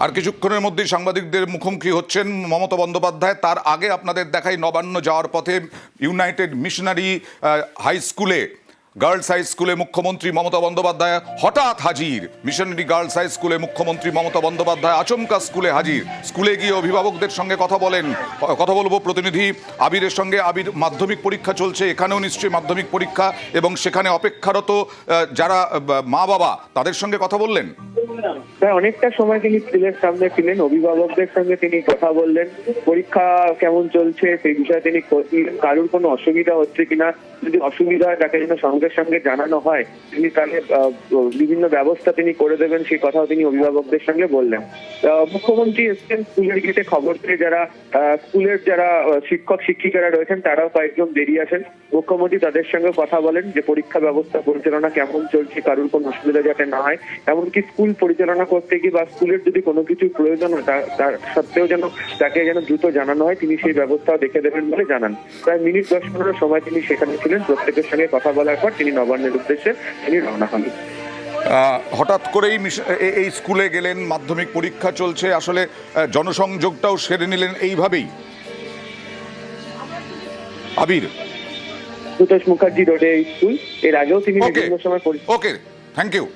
আর কিছুক্ষণের মধ্যেই সাংবাদিকদের মুখোমুখি হচ্ছেন মমতা বন্দ্যোপাধ্যায়। তার আগে আপনাদের দেখাই নবান্ন যাওয়ার পথে ইউনাইটেড মিশনারি হাই স্কুলে, গার্লস হাই স্কুলে মুখ্যমন্ত্রী মমতা বন্দ্যোপাধ্যায় হঠাৎ হাজির। মিশনারি গার্লস হাই স্কুলে মুখ্যমন্ত্রী মমতা বন্দ্যোপাধ্যায় আচমকা স্কুলে হাজির। স্কুলে গিয়ে অভিভাবকদের সঙ্গে কথা বলবো প্রতিনিধি আবিরের সঙ্গে। আবির, মাধ্যমিক পরীক্ষা চলছে, এখানেও নিশ্চয়ই মাধ্যমিক পরীক্ষা, এবং সেখানে অপেক্ষারত যারা মা বাবা তাদের সঙ্গে কথা বললেন। অনেকটা সময় তিনি স্কুলের সামনে ছিলেন, অভিভাবকদের সঙ্গে তিনি কথা বললেন, পরীক্ষা কেমন চলছে সেই বিষয়ে তিনি খোঁজ নিলেন, কারোর কোনো অসুবিধা হচ্ছে কিনা, যদি অসুবিধা হয় তাকে যেন সঙ্গে সঙ্গে জানানো হয়, তিনি তাহলে বিভিন্ন ব্যবস্থা তিনি করে দেবেন সেই কথাও তিনি অভিভাবকদের সঙ্গে বললেন। মুখ্যমন্ত্রী এসছেন স্কুলের গেটে, খবর পেয়ে যারা স্কুলের যারা শিক্ষক শিক্ষিকারা রয়েছেন তারাও কয়েকজন বেরিয়ে আসেন। মুখ্যমন্ত্রী তাদের সঙ্গে কথা বলেন যে পরীক্ষা ব্যবস্থা পরিচালনা কেমন চলছে, কারোর কোনো অসুবিধা যাতে না হয়, এমনকি স্কুল পরিচালনা করতে গিয়ে বা স্কুলের যদি কোনো কিছু প্রয়োজন হয় তার সত্ত্বেও যেন তাকে যেন দ্রুত জানানো হয়, তিনি সেই ব্যবস্থাও দেখে দেবেন বলে জানান। প্রায় মিনিট 10-15 সময় তিনি সেখানে ছিলেন। প্রত্যেকের সঙ্গে কথা বলার পর তিনি নবান্নের উদ্দেশ্যে তিনি রওনা হন। হঠাৎ করেই এই স্কুলে গেলেন, মাধ্যমিক পরীক্ষা চলছে, আসলে জনসংযোগটাও সেরে নিলেন এইভাবেই। আবির, সুতোষ মুখার্জি রোডে স্কুল, এর আগেও তিনি বিভিন্ন সময় ওকে, থ্যাংক ইউ।